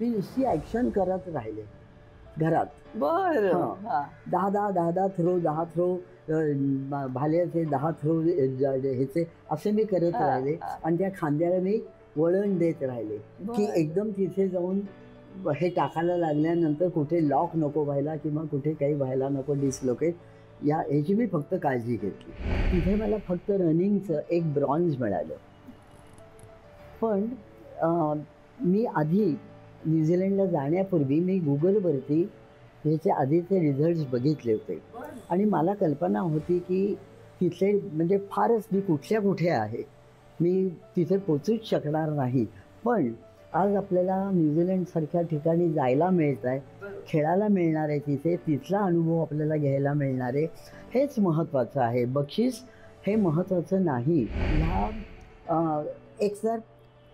मी नुसती ॲक्शन करत राहिले घरात. बरं. हां. 10 थ्रो, 10 थ्रो, भाल्याचे 10 थ्रो, ह्याचे असे मी करत हां, राहिले हां. आणि त्या खांद्याला मी वळण देत राहिले की बरं. एकदम तिथे जाऊन हे टाकायला लागल्यानंतर कुठे लॉक नको व्हायला किंवा कुठे काही व्हायला नको, डिसलोकेट, ह्याची मी फक्त काळजी घेतली. तिथे मला फक्त रनिंगचं एक ब्रॉन्झ मिळालं. पण मी आधी न्यूझीलंडला जाण्यापूर्वी मी गुगलवरती ह्याचे आधीचे रिझल्ट्स बघितले होते आणि मला कल्पना होती की तिथे म्हणजे फारच मी कुठे आहे, मी तिथे पोचूच शकणार नाही. पण आज आपल्याला न्यूझीलंडसारख्या ठिकाणी जायला मिळत आहे, खेळायला मिळणार आहे, तिथला अनुभव आपल्याला घ्यायला मिळणार आहे. हेच महत्त्वाचं आहे. बक्षीस हे महत्त्वाचं नाही. ह्या एक जर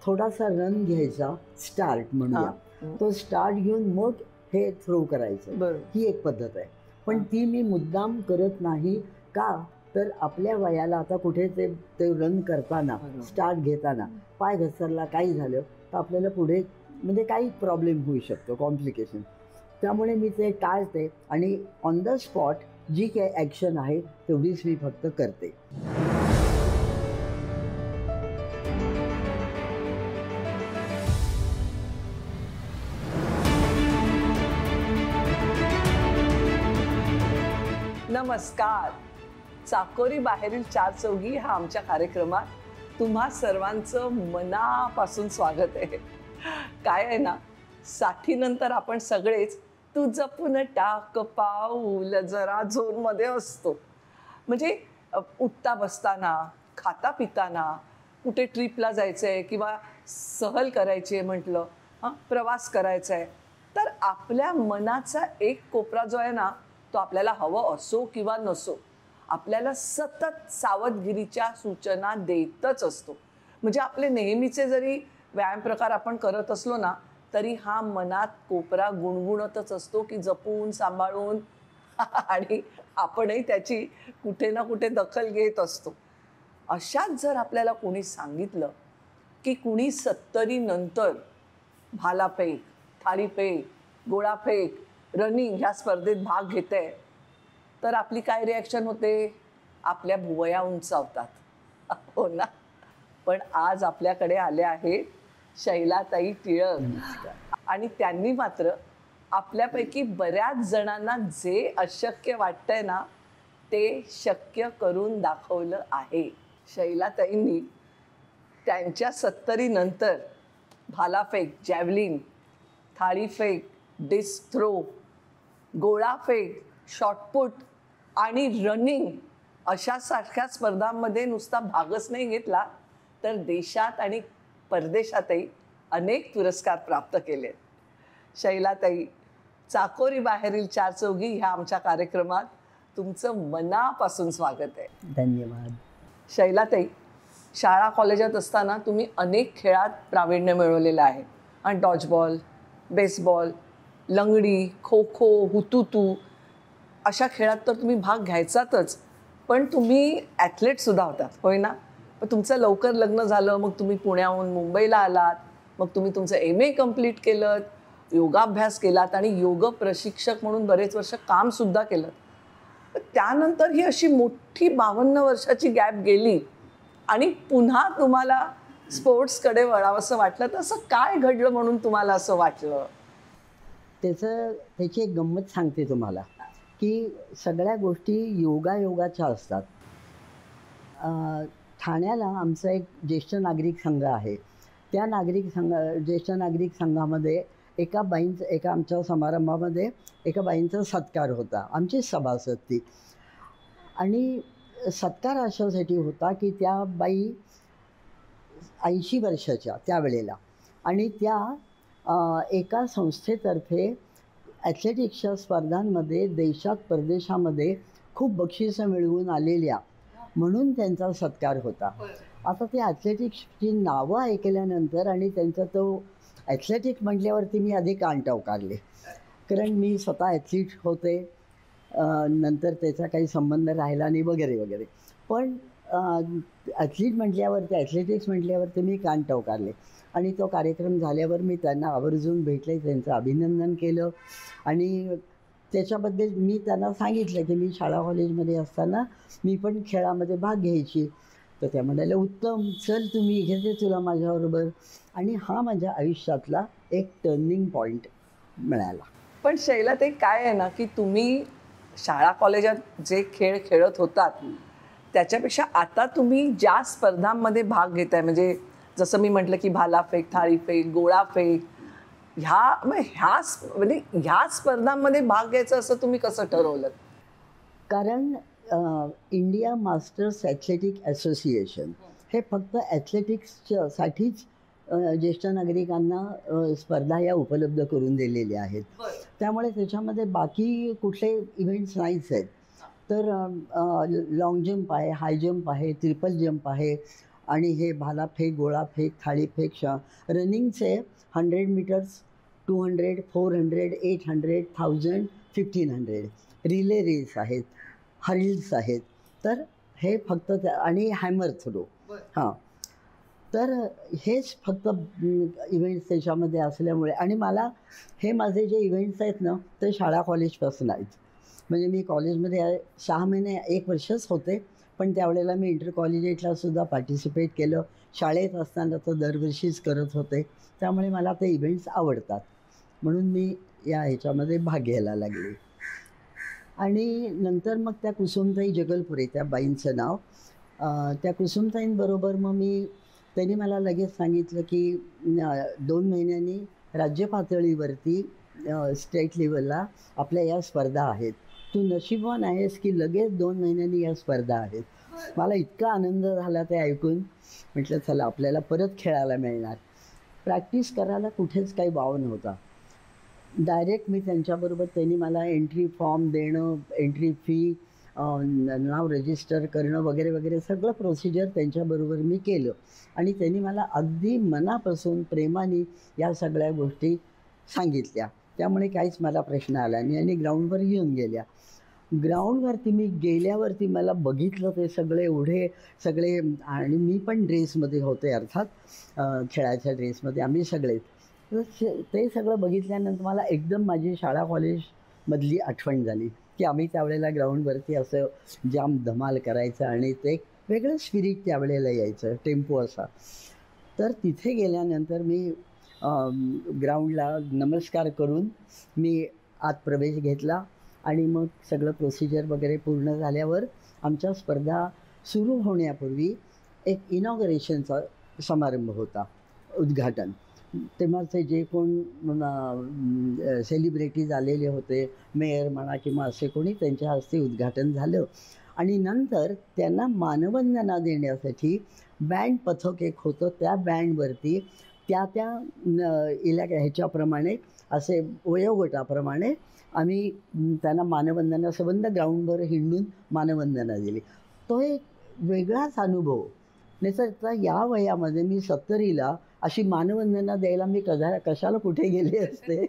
थोडासा रन घ्यायचा, स्टार्ट म्हणूया, तो स्टार्ट घेऊन मग हे थ्रो करायचं, ही एक पद्धत आहे. पण ती मी मुद्दाम करत नाही. का तर आपल्या वयाला आता कुठे ते रन करताना, स्टार्ट घेताना पाय घसरला, काही झालं तर आपल्याला पुढे म्हणजे काही प्रॉब्लेम होऊ शकतो, कॉम्प्लिकेशन. त्यामुळे मी ते टाळते आणि ऑन द स्पॉट जी काही ॲक्शन आहे तेवढीच मी फक्त करते. नमस्कार. चाकोरी बाहेरील चार चौघी हा आमच्या कार्यक्रमात तुम्हा सर्वांचं मनापासून स्वागत आहे. काय आहे ना, 60 नंतर आपण सगळेच तू जपून टाक पाऊल जरा झोनमध्ये असतो. म्हणजे उठता बसताना, खाता पिताना, कुठे ट्रिपला जायचं आहे किंवा सहल करायची आहे म्हटलं, प्रवास करायचा आहे, तर आपल्या मनाचा एक कोपरा जो आहे ना, तो आपल्याला हवं असो किंवा नसो, आपल्याला सतत सावधगिरीच्या सूचना देतच असतो. म्हणजे आपले नेहमीचे जरी व्यायाम प्रकार आपण करत असलो ना, तरी हा मनात कोपरा गुणगुणतच असतो की जपून सांभाळून आणि आपणही त्याची कुठे ना कुठे दखल घेत असतो. अशात जर आपल्याला कोणी सांगितलं की कुणी 70 नंतर भालाफेक, थाळीफेक, गोळाफेक, रनिंग ह्या स्पर्धेत भाग घेते, तर आपली काय रिॲक्शन होते? आपल्या भुवया उंचावतात. हो ना. पण आज आपल्याकडे आल्या आहेत शैलाताई टिळक आणि त्यांनी मात्र आपल्यापैकी बऱ्याच जणांना जे अशक्य वाटतंय ना, ते शक्य करून दाखवलं आहे. शैलाताईंनी त्यांच्या 70 नंतर भालाफेक, जॅव्हलिन, थाळीफेक, डिस्क थ्रो, गोळाफेक, शॉटपुट आणि रनिंग अशा सारख्या स्पर्धांमध्ये नुसता भागच नाही घेतला, तर देशात आणि परदेशातही अनेक पुरस्कार प्राप्त केले. शैलाताई, चाकोरी बाहेरील चार चौघी ह्या आमच्या कार्यक्रमात तुमचं मनापासून स्वागत आहे. धन्यवाद. शैलाताई, शाळा कॉलेजात असताना तुम्ही अनेक खेळात प्रावीण्य मिळवलेलं आहे आणि डॉजबॉल, बेसबॉल, लंगडी, खो खो, हुतुतू अशा खेळात तर तुम्ही भाग घ्यायचातच, पण तुम्ही ॲथलेटसुद्धा होतात, होय ना? पण तुमचं लवकर लग्न झालं, मग तुम्ही पुण्याहून मुंबईला आलात, मग तुम्ही तुमचं MA कंप्लीट केलं, योगाभ्यास केलात आणि योग प्रशिक्षक म्हणून बरेच वर्ष कामसुद्धा केलं. त्यानंतर ही अशी मोठी 52 वर्षाची गॅप गेली आणि पुन्हा तुम्हाला स्पोर्ट्सकडे वळावंसं वाटलं, तर असं काय घडलं म्हणून तुम्हाला असं वाटलं? त्याची एक गंमत सांगते तुम्हाला की सगळ्या गोष्टी योगाच्या असतात. ठाण्याला आमचा एक ज्येष्ठ नागरिक संघ आहे. त्या ज्येष्ठ नागरिक संघामध्ये एका आमच्या समारंभामध्ये एका बाईंचा सत्कार होता, आमची सभासद ती. आणि सत्कार अशासाठी होता की त्या बाई 80 वर्षाच्या त्यावेळेला, आणि त्या एका संस्थेतर्फे ॲथलेटिक्सच्या स्पर्धांमध्ये देशात परदेशामध्ये खूप बक्षिसं मिळवून आलेल्या, म्हणून त्यांचा सत्कार होता. आता ते ॲथलेटिक्सची नावं ऐकल्यानंतर आणि त्यांचा तो ॲथलेटिक्स म्हटल्यावरती मी आधी कान टवकारले, कारण मी स्वतः ॲथलीट होते. नंतर त्याचा काही संबंध राहिला नाही वगैरे वगैरे. पण ॲथलीट म्हटल्यावरती, ॲथलेटिक्स म्हटल्यावरती मी कान टवकारले. आणि तो कार्यक्रम झाल्यावर मी त्यांना आवर्जून भेटले, त्यांचं अभिनंदन केलं आणि त्याच्याबद्दल मी त्यांना सांगितलं की मी शाळा कॉलेजमध्ये असताना मी पण खेळामध्ये भाग घ्यायची. तर त्या म्हणाल्या, उत्तम, चल तुम्ही घेते तुला माझ्याबरोबर. आणि हा माझ्या आयुष्यातला एक टर्निंग पॉईंट मिळाला. पण शैला, ते काय आहे ना की तुम्ही शाळा कॉलेजात जे खेळ खेळत होतात त्याच्यापेक्षा आता तुम्ही ज्या स्पर्धांमध्ये भाग घेताय, म्हणजे जसं मी म्हटलं की भालाफेक, थाळीफेक, गोळाफेक, म्हणजे ह्या स्पर्धांमध्ये भाग घ्यायचं असं तुम्ही कसं ठरवलं? कारण इंडिया मास्टर्स ॲथलेटिक असोसिएशन हे फक्त ॲथलेटिक्ससाठीच ज्येष्ठ नागरिकांना स्पर्धा या उपलब्ध करून दिलेल्या आहेत. त्यामुळे त्याच्यामध्ये बाकी कुठले इव्हेंट्स नाहीच आहेत. तर लाँग जंप आहे, हाय जंप आहे, ट्रिपल जंप आहे आणि हे भालाफेक, गोळाफेक, थाळीफेक, रनिंगचे 100 मीटर्स, 200, 400, 800, 1000, 1500 रिले रेस आहेत, हर्ल्स आहेत. तर हे फक्त आणि हॅमर थ्रो. हां, तर हेच फक्त इव्हेंट्स त्याच्यामध्ये असल्यामुळे आणि मला हे माझे जे इव्हेंट्स आहेत ना ते शाळा कॉलेजपासून आहेत. म्हणजे मी कॉलेजमध्ये 6 महिने 1 वर्षच होते, पण त्यावेळेला मी इंटर कॉलेजिएटलासुद्धा पार्टिसिपेट केलं. शाळेत असताना तर दरवर्षीच करत होते. त्यामुळे मला ते इव्हेंट्स आवडतात, म्हणून मी या ह्याच्यामध्ये भाग घ्यायला लागले. आणि नंतर मग त्या कुसुमताई जगलपुरे, त्या बाईंचं नाव, त्या कुसुमताईंबरोबर मग त्यांनी मला लगेच सांगितलं की 2 महिन्यांनी राज्य पातळीवरती स्टेट लेवलला आपल्या या स्पर्धा आहेत. तू नशीबवान आहेस की लगेच 2 महिन्यांनी या स्पर्धा आहेत. मला इतका आनंद झाला ते ऐकून. म्हटलं चला आपल्याला परत खेळायला मिळणार. प्रॅक्टिस करायला कुठेच काही वाव नव्हता. डायरेक्ट मी त्यांच्याबरोबर, त्यांनी मला एंट्री फॉर्म देणं, एंट्री फी, नाव रजिस्टर करणं वगैरे वगैरे सगळं प्रोसिजर त्यांच्याबरोबर मी केलं. आणि त्यांनी मला अगदी मनापासून प्रेमाने या सगळ्या गोष्टी सांगितल्या. त्यामुळे काहीच मला प्रश्न आला नाही आणि ग्राउंडवर येऊन गेल्या. ग्राउंडवरती मी गेल्यावरती मला बघितलं ते सगळे आणि मी पण ड्रेसमध्ये होते, अर्थात खेळाच्या ड्रेसमध्ये आम्ही सगळे. तर ते सगळं बघितल्यानंतर मला एकदम माझी शाळा कॉलेजमधली आठवण झाली की आम्ही त्यावेळेला ग्राउंडवरती असं जाम धमाल करायचं आणि ते वेगळं स्पिरिट त्यावेळेला यायचं, टेम्पो असा. तर तिथे गेल्यानंतर मी ग्राउंडला नमस्कार करून मी आत प्रवेश घेतला आणि मग सगळं प्रोसिजर वगैरे पूर्ण झाल्यावर आमच्या स्पर्धा सुरू होण्यापूर्वी एक इनॉग्रेशनचा समारंभ होता, उद्घाटन. तेव्हाचे जे कोण सेलिब्रिटीज आलेले होते, मेयर म्हणा किंवा असे कोणी, त्यांच्या हस्ते उद्घाटन झालं. आणि नंतर त्यांना मानवंदना देण्यासाठी बँड पथक एक होतं. त्या बँडवरती त्या ह्याच्याप्रमाणे असे वयोगटाप्रमाणे आम्ही त्यांना मानवंदना, संबंध ग्राउंडवर हिंडून मानवंदना दिली. तो एक वेगळाच अनुभव. नाही तर या वयामध्ये मी 70ला अशी मानवंदना द्यायला मी कशाला कुठे गेले असते.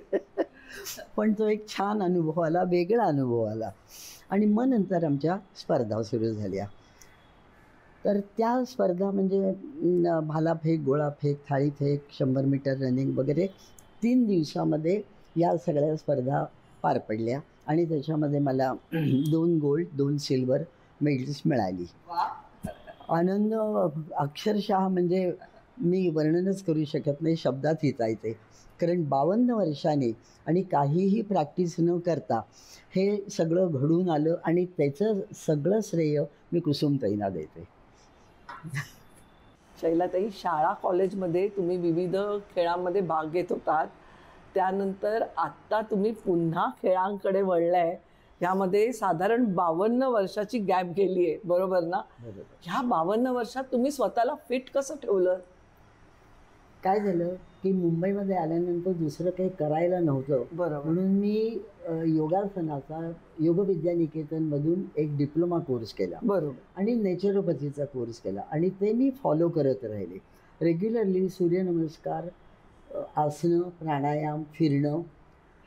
पण तो एक छान अनुभव आला, वेगळा अनुभव आला. आणि मग नंतर आमच्या स्पर्धा सुरू झाल्या. तर त्या स्पर्धा म्हणजे भालाफेक, गोळाफेक, थाळीफेक, 100 मीटर रनिंग वगैरे 3 दिवसामध्ये या सगळ्या स्पर्धा पार पडल्या आणि त्याच्यामध्ये मला 2 गोल्ड, 2 सिल्वर मेडल्स मिळाली. आनंद अक्षरशः म्हणजे मी वर्णनच करू शकत नाही, शब्दात येते. कारण 52 वर्षांनी आणि काहीही प्रॅक्टिस न करता हे सगळं घडून आलं आणि त्याचं सगळं श्रेय मी कुसुमताईंना देते. शैलाताई, शाळा कॉलेजमध्ये तुम्ही विविध खेळांमध्ये भाग घेत होतात, त्यानंतर आत्ता तुम्ही पुन्हा खेळांकडे वळलाय. ह्यामध्ये साधारण 52 वर्षाची गॅप गेली आहे, बरोबर ना? ह्या 52 वर्षात तुम्ही स्वतःला फिट कसं ठेवलं? काय झालं की मुंबईमध्ये आल्यानंतर दुसरं काही करायला नव्हतं, बरोबर. म्हणून मी योगासनाचा योगविद्यानिकेतनमधून एक डिप्लोमा कोर्स केला, बरोबर, आणि नॅचरोपॅथीचा कोर्स केला आणि ते मी फॉलो करत राहिले रेग्युलरली. सूर्यनमस्कार, आसनं, प्राणायाम, फिरणं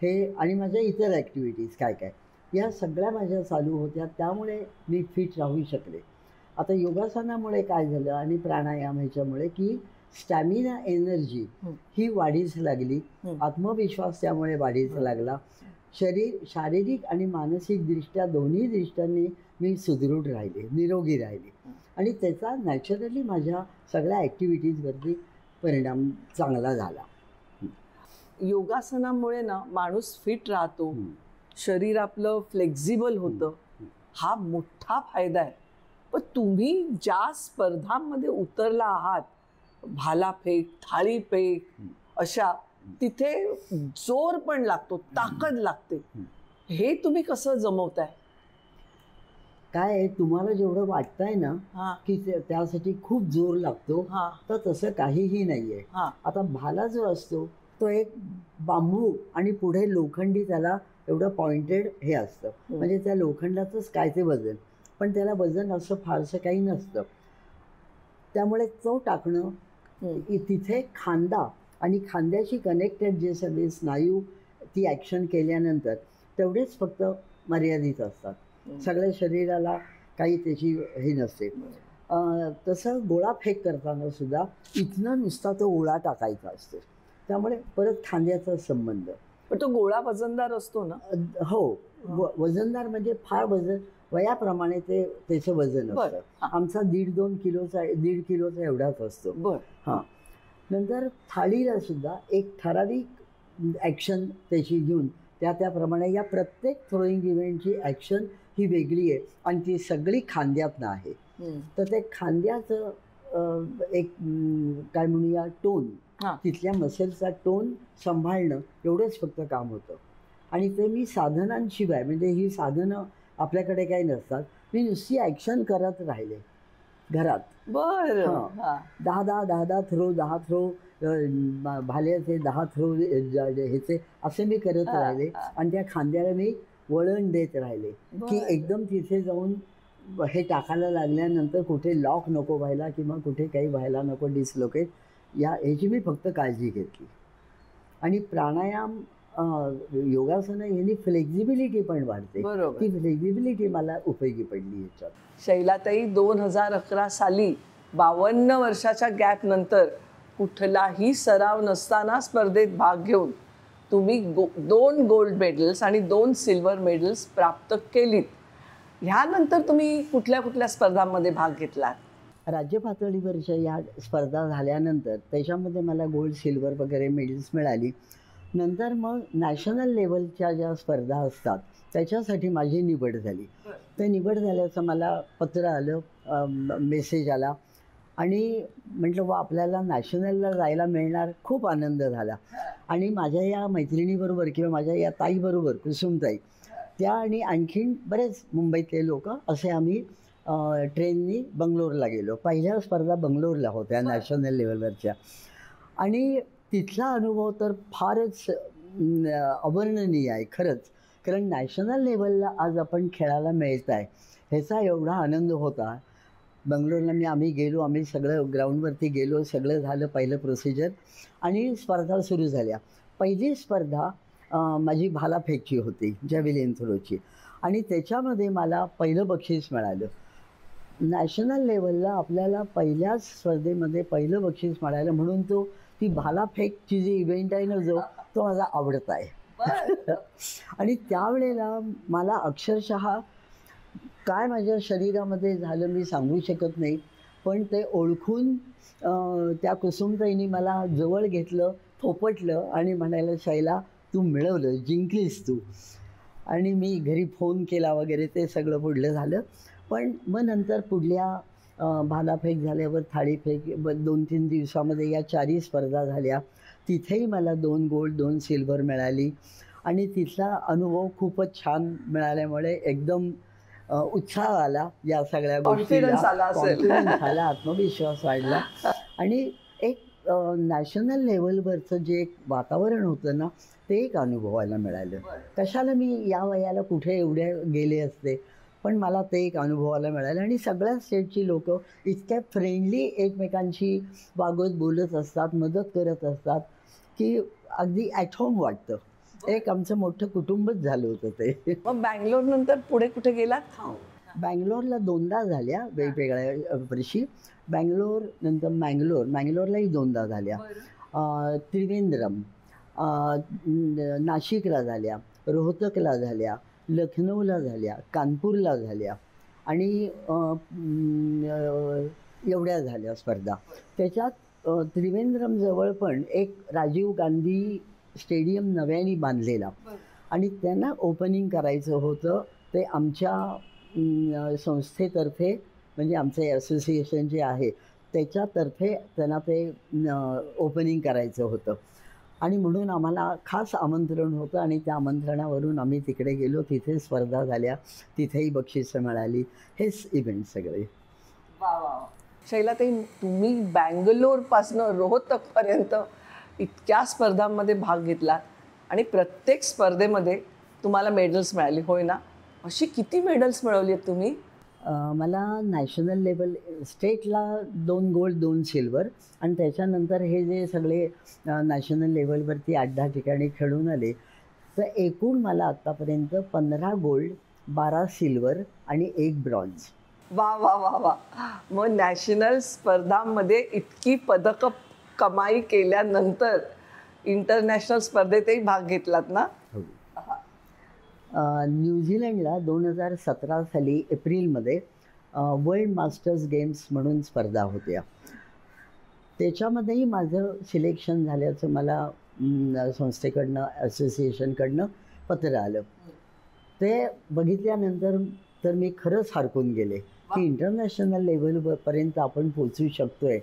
हे आणि माझ्या इतर ॲक्टिव्हिटीज काय या सगळ्या माझ्या चालू होत्या. त्यामुळे मी फिट राहू शकले. आता योगासनामुळे काय झालं आणि प्राणायाम ह्याच्यामुळे की स्टॅमिना एनर्जी ही वाढीस लागली, हं. आत्मविश्वास त्यामुळे वाढीस लागला. शारीरिक आणि मानसिकदृष्ट्या दोन्ही दृष्ट्यांनी मी सुदृढ राहिले, निरोगी राहिले आणि त्याचा नॅचरली माझ्या सगळ्या ॲक्टिव्हिटीजवरती परिणाम चांगला झाला. योगासनामुळे ना माणूस फिट राहतो, शरीर आपलं फ्लेक्झिबल होतं, हा मोठा फायदा आहे. पण तुम्ही ज्या स्पर्धांमध्ये उतरला आहात, भालाफेक, थाळीफेक, अशा तिथे जोर पण लागतो, ताकद लागते. हे तुम्ही कसं जमवताय? काय आहे, तुम्हाला जेवढं वाटतंय ना हां की त्यासाठी खूप जोर लागतो, हां तर तसं काहीही नाही आहे. हां आता भाला जो असतो तो एक बांबू आणि पुढे लोखंडी त्याला एवढं पॉइंटेड हे असतं, म्हणजे त्या लोखंडाचंच काय ते वजन, पण त्याला वजन असं फारसं काही नसतं. त्यामुळे तो टाकणं तिथे खांदा आणि खांद्याशी कनेक्टेड जे सगळे स्नायू ती ॲक्शन केल्यानंतर तेवढेच फक्त मर्यादित असतात. सगळ्या शरीराला काही त्याची हे नसते. तसं गोळाफेक करताना सुद्धा इथनं नुसता तो गोळा टाकायचा असतो, त्यामुळे परत खांद्याचा संबंध. पण तो गोळा वजनदार असतो ना? हो, वजनदार म्हणजे फार वजन वयाप्रमाणे ते त्याचं वजन असतं. आमचा 1.5 किलोचा एवढाच असतो. बरं. हां. नंतर थाळीला सुद्धा एक ठराविक ॲक्शन त्याची घेऊन त्याप्रमाणे या प्रत्येक थ्रोईंग इव्हेंटची ॲक्शन ही वेगळी आहे आणि ती सगळी खांद्यातनं आहे. तर ते खांद्याचं एक काय म्हणूया टोन, तिथल्या मसलचा टोन सांभाळणं एवढंच फक्त काम होतं. आणि ते मी साधनांशिवाय, म्हणजे ही साधनं आपल्याकडे काही नसतात, मी नुसती ॲक्शन करत राहिले घरात. बरं. 10 थ्रो भाल्याचे 10 थ्रो ह्याचे असे मी करत राहिले आणि त्या खांद्याला मी वळण देत राहिले की एकदम तिथे जाऊन हे टाकायला लागल्यानंतर कुठे लॉक नको व्हायला किंवा कुठे काही व्हायला नको, डिसलोकेट, ह्याची मी फक्त काळजी घेतली. आणि प्राणायाम, योगासनं यांनी फ्लेक्झिबिलिटी पण वाढते. ती फ्लेक्झिबिलिटी मला उपयोगी पडली याच्यात. शैलाताई, 2011 साली 52 वर्षाच्या गॅप नंतर कुठलाही सराव नसताना स्पर्धेत भाग घेऊन तुम्ही 2 गोल्ड मेडल्स आणि 2 सिल्वर मेडल्स प्राप्त केलीत. ह्यानंतर तुम्ही कुठल्या कुठल्या स्पर्धांमध्ये भाग घेतलात? राज्य पातळीवरच्या या स्पर्धा झाल्यानंतर त्याच्यामध्ये मला गोल्ड, सिल्वर वगैरे मेडल्स मिळाली. नंतर मग नॅशनल लेवलच्या ज्या स्पर्धा असतात त्याच्यासाठी माझी निवड झाली. ते निवड झाल्याचं मला पत्र आलं, मेसेज आला आणि म्हटलं वा, आपल्याला नॅशनलला जायला मिळणार. खूप आनंद झाला. आणि माझ्या या मैत्रिणीबरोबर किंवा माझ्या या ताईबरोबर, कुसुमताई, त्या आणि आणखीन बरेच मुंबईतले लोक असे आम्ही ट्रेननी बंगलोरला गेलो. पहिल्या स्पर्धा बंगलोरला होत्या नॅशनल लेवलवरच्या. आणि तिथला अनुभव तर फारच अवर्णनीय आहे खरंच. कारण नॅशनल लेवलला आज आपण खेळायला मिळत आहे ह्याचा एवढा आनंद होता. बंगलोरला आम्ही गेलो, आम्ही सगळं ग्राउंडवरती गेलो, सगळं झालं, पहिलं प्रोसिजर आणि स्पर्धा सुरू झाल्या. पहिली स्पर्धा माझी भालाफेकची होती, जॅव्हेलिन थ्रोची, आणि त्याच्यामध्ये मला पहिलं बक्षीस मिळालं. नॅशनल लेवलला आपल्याला पहिल्याच स्पर्धेमध्ये पहिलं बक्षीस मिळालं म्हणून ती भालाफेकची जी इव्हेंट आहे ना, तो माझा आवडता आहे. आणि त्यावेळेला मला अक्षरशः काय माझ्या शरीरामध्ये झालं मी सांगू शकत नाही, पण ते ओळखून त्या कुसुमताईंनी मला जवळ घेतलं, थोपटलं आणि म्हणायला, शैला तू मिळवलं, जिंकलीस तू. आणि मी घरी फोन केला वगैरे, ते सगळं पुढलं झालं. पण मग नंतर पुढल्या भालाफेक झाल्यावर थाळीफेक 2-3 दिवसामध्ये या 4ही स्पर्धा झाल्या. तिथेही मला 2 गोल्ड 2 सिल्वर मिळाली आणि तिथला अनुभव खूपच छान मिळाल्यामुळे एकदम उत्साह आला. या सगळ्या गोष्टीला कॉन्फिडन्स आला, आत्मविश्वास वाढला. आणि एक नॅशनल लेवलवरचं जे एक वातावरण होतं ना, ते एक अनुभवायला मिळालं. कशाला मी या वयाला कुठे एवढ्या गेले असते, पण मला ते एक अनुभवायला मिळालं. आणि सगळ्या स्टेटची लोक इतक्या फ्रेंडली एकमेकांशी वागत बोलत असतात, मदत करत असतात की अगदी ॲट होम वाटतं. एक आमचं मोठं कुटुंबच झालं होतं ते. मग बँगलोर नंतर पुढे कुठे गेलात? बँगलोरला 2दा झाल्या वेगवेगळ्या वर्षी. बँगलोर नंतर मँगलोरलाही 2दा झाल्या. त्रिवेंद्रम, नाशिकला झाल्या, रोहतकला झाल्या, लखनौला झाल्या, कानपूरला झाल्या आणि एवढ्या झाल्या स्पर्धा. त्याच्यात त्रिवेंद्रमजवळ पण एक राजीव गांधी स्टेडियम नव्याने बांधलेला आणि त्यांना ओपनिंग करायचं होतं. ते आमच्या संस्थेतर्फे म्हणजे आमचे असोसिएशन जे आहे त्याच्यातर्फे त्यांना ते ओपनिंग करायचं होतं आणि म्हणून आम्हाला खास आमंत्रण होतं आणि त्या आमंत्रणावरून आम्ही तिकडे गेलो. तिथे स्पर्धा झाल्या, तिथेही बक्षिसं मिळाली. हेच इव्हेंट सगळे. शैलाताई, तुम्ही बँगलोरपासनं रोहतकपर्यंत इतक्या स्पर्धांमध्ये भाग घेतला आणि प्रत्येक स्पर्धेमध्ये तुम्हाला मेडल्स मिळाली, होय ना? अशी किती मेडल्स मिळवली आहेत तुम्ही? मला नॅशनल लेवल स्टेटला 2 गोल्ड 2 सिल्वर आणि त्याच्यानंतर हे जे सगळे नॅशनल लेवलवरती 8-10 ठिकाणी खेळून आले, तर एकूण मला आत्तापर्यंत 15 गोल्ड, 12 सिल्वर आणि 1 ब्रॉन्झ. वा वा वा वा. मग नॅशनल स्पर्धांमध्ये इतकी पदकं कमाई केल्यानंतर इंटरनॅशनल स्पर्धेतही भाग घेतलात ना? न्यूझीलंडला 2017 साली एप्रिलमध्ये वर्ल्ड मास्टर्स गेम्स म्हणून स्पर्धा होत्या. त्याच्यामध्येही माझं सिलेक्शन झाल्याचं मला संस्थेकडनं असोसिएशनकडनं पत्र आलं. ते बघितल्यानंतर तर मी खरंच हरकून गेले की इंटरनॅशनल लेवलपर्यंत आपण पोचू शकतो आहे,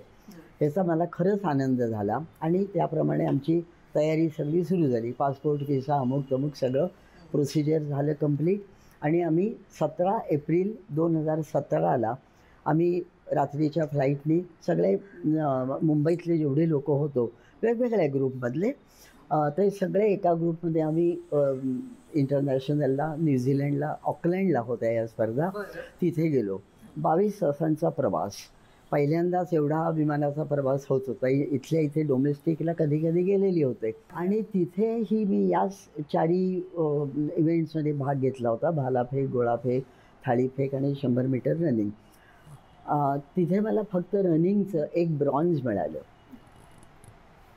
याचा मला खरंच आनंद झाला. आणि त्याप्रमाणे आमची तयारी सगळी सुरू झाली. पासपोर्ट, व्हिसा, अमुक तमुक सगळं प्रोसिजर झालं कंप्लीट आणि आम्ही 17 एप्रिल 2017ला आम्ही रात्रीच्या फ्लाईटनी सगळे मुंबईतले जेवढे लोक होतो वेगवेगळ्या ग्रुपमधले ते सगळे एका ग्रुपमध्ये आम्ही इंटरनॅशनलला, न्यूझीलंडला, ऑकलँडला होत्या या स्पर्धा. तिथे गेलो. 22 तासांचा प्रवास. पहिल्यांदाच एवढा विमानाचा प्रवास होत होता. इथल्या इथे डोमेस्टिकला कधी कधी गेलेली होते आणि तिथेही मी याच 4 इव्हेंट्समध्ये भाग घेतला होता. भालाफेक, गोळाफेक, थाळीफेक आणि 100 मीटर रनिंग. तिथे मला फक्त रनिंगचं 1 ब्रॉन्झ मिळालं.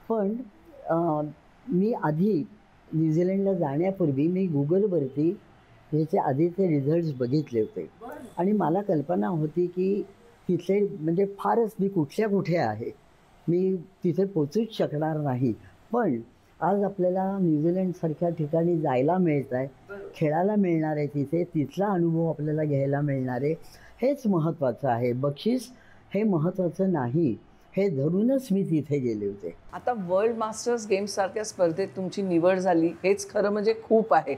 पण मी आधी न्यूझीलंडला जाण्यापूर्वी मी गुगलवरती ह्याचे आधीचे रिझल्ट्स बघितले होते आणि मला कल्पना होती की तिथले म्हणजे फारच मी कुठे आहे, मी तिथे पोचूच शकणार नाही. पण आज आपल्याला न्यूझीलंडसारख्या ठिकाणी जायला मिळत आहे, खेळायला मिळणार आहे, तिथला अनुभव आपल्याला घ्यायला मिळणार आहे. हेच महत्त्वाचं आहे. बक्षीस हे महत्त्वाचं नाही, हे धरूनच मी तिथे गेले होते. आता वर्ल्ड मास्टर्स गेम्स सारख्या स्पर्धेत तुमची निवड झाली, हेच खरं म्हणजे खूप आहे.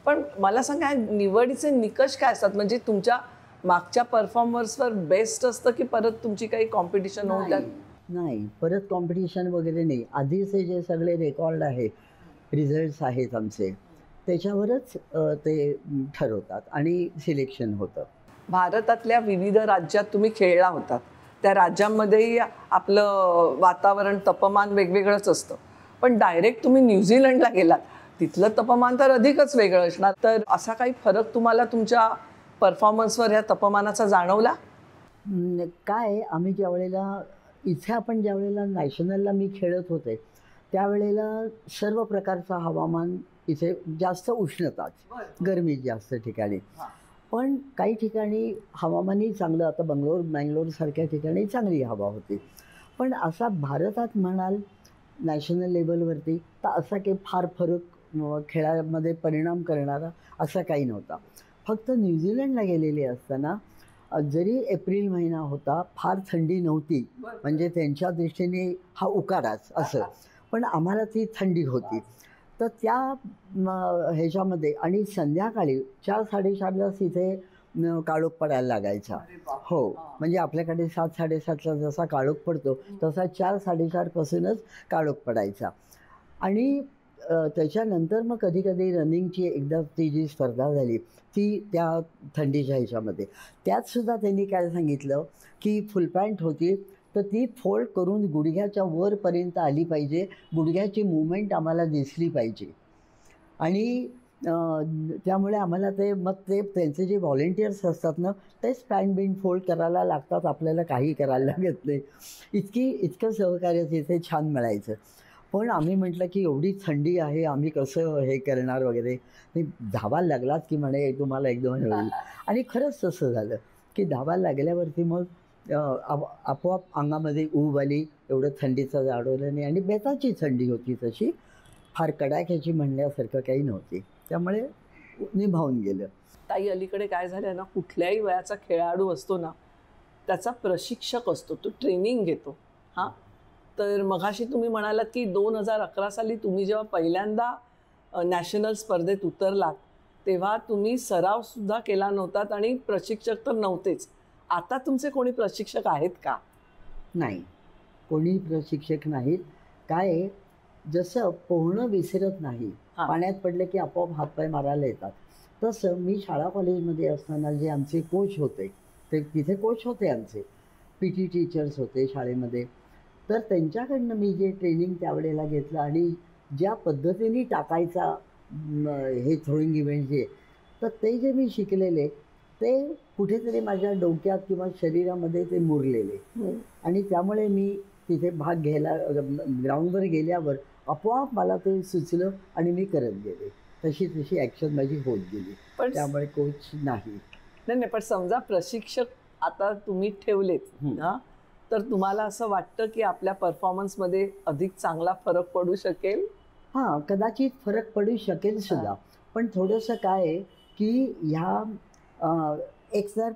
पण मला सांगा, निवडीचे निकष काय असतात? म्हणजे तुमच्या मागच्या परफॉर्मन्सवर बेस्ट असतं की परत तुमची काही कॉम्पिटिशन होतात? नाही, परत कॉम्पिटिशन वगैरे नाही. आधीचे जे सगळे रेकॉर्ड आहे, रिझल्ट्स आहेत आमचे, त्याच्यावरच ते ठरवतात आणि सिलेक्शन होतं. भारतातल्या विविध राज्यात तुम्ही खेळला होतात. त्या राज्यांमध्येही आपलं वातावरण, तापमान वेगवेगळंच असतं. पण डायरेक्ट तुम्ही न्यूझीलंडला गेलात, तिथलं तापमान तर अधिकच वेगळं असणार. तर असा काही फरक तुम्हाला तुमच्या परफॉर्मन्सवर या तापमानाचा जाणवला? काय, आम्ही ज्यावेळेला नॅशनलला मी खेळत होते त्यावेळेला सर्व प्रकारचं हवामान इथे जास्त उष्णताच, गरमी जास्त ठिकाणी. पण काही ठिकाणी हवामानही चांगलं. आता मँगलोरसारख्या ठिकाणी चांगली हवा होती. पण असा भारतात म्हणाल नॅशनल लेवलवरती तर असा काही फार फरक खेळामध्ये परिणाम करणारा असा काही नव्हता. फक्त न्यूझीलंडला गेलेले असताना जरी एप्रिल महिना होता, फार थंडी नव्हती, म्हणजे त्यांच्या दृष्टीने हा उकाडाच असं, पण आम्हाला ती थंडी होती. तर त्या ह्याच्यामध्ये आणि संध्याकाळी 4-4:30लाच इथे काळोख पडायला लागायचा. हो, म्हणजे आपल्याकडे 7-7:30ला जसा काळोख पडतो तसा 4-4:30पासूनच काळोख पडायचा. आणि त्याच्यानंतर मग कधी कधी रनिंगची एकदा ती जी स्पर्धा झाली ती त्या थंडीच्या ह्याच्यामध्ये, त्यातसुद्धा त्यांनी काय सांगितलं की फुल पॅन्ट होती तर ती फोल्ड करून गुडघ्याच्या वरपर्यंत आली पाहिजे, गुडघ्याची मूवमेंट आम्हाला दिसली पाहिजे. आणि त्यामुळे आम्हाला ते मग ते त्यांचे जे व्हॉलेंटियर्स असतात ना तेच पॅन्ट बिंट फोल्ड करायला लागतात, आपल्याला काही करायला लागत नाही. इतकं सहकार्य तिथे छान मिळायचं. पण आम्ही म्हटलं की एवढी थंडी आहे, आम्ही कसं हे करणार वगैरे. नाही, धावायला लागलात की म्हणे तुम्हाला एकदम हे होईल. आणि खरंच तसं झालं की धावायला लागल्यावरती मग आपोआप अंगामध्ये ऊब आली, एवढं थंडीचं जाणवलं नाही. आणि बेताची थंडी होती तशी, फार कडाक्याची म्हणण्यासारखं काही नव्हती. त्यामुळे निभावून गेलं. ताई, अलीकडे काय झालं ना, कुठल्याही वयाचा खेळाडू असतो ना, त्याचा प्रशिक्षक असतो, तो ट्रेनिंग घेतो. हां, तर मघाशी तुम्ही म्हणालात की 2011 साली तुम्ही जेव्हा पहिल्यांदा नॅशनल स्पर्धेत उतरलात तेव्हा तुम्ही सरावसुद्धा केला नव्हतात आणि प्रशिक्षक तर नव्हतेच. आता तुमचे कोणी प्रशिक्षक आहेत का? नाही, कोणी प्रशिक्षक नाहीत. काय आहे, जसं पोहणं विसरत नाही, हां. पाण्यात पडलं की आपोआप हातपाय मारायला येतात, तसं मी शाळा कॉलेजमध्ये असताना जे आमचे कोच होते, ते तिथे कोच होते आमचे, PT टीचर्स होते शाळेमध्ये. तर त्यांच्याकडनं मी जे ट्रेनिंग त्यावेळेला घेतलं आणि ज्या पद्धतीने टाकायचा हे थ्रोईंग इव्हेंट जे, तर ते जे मी शिकलेले ते कुठेतरी माझ्या डोक्यात किंवा शरीरामध्ये ते मुरलेले. आणि त्यामुळे मी तिथे भाग घ्यायला ग्राउंडवर गेल्यावर आपोआप मला ते सुचलं आणि मी करत गेले. तशी ॲक्शन माझी होत गेली. पण त्यामुळे कोच नाही. नाही, पण समजा प्रशिक्षक आता तुम्ही ठेवलेत हां, तर तुम्हाला असं वाटतं की आपल्या परफॉर्मन्समध्ये अधिक चांगला फरक पडू शकेल? हां, कदाचित फरक पडू शकेल सुद्धा. पण थोडंसं काय आहे की ह्या एक जर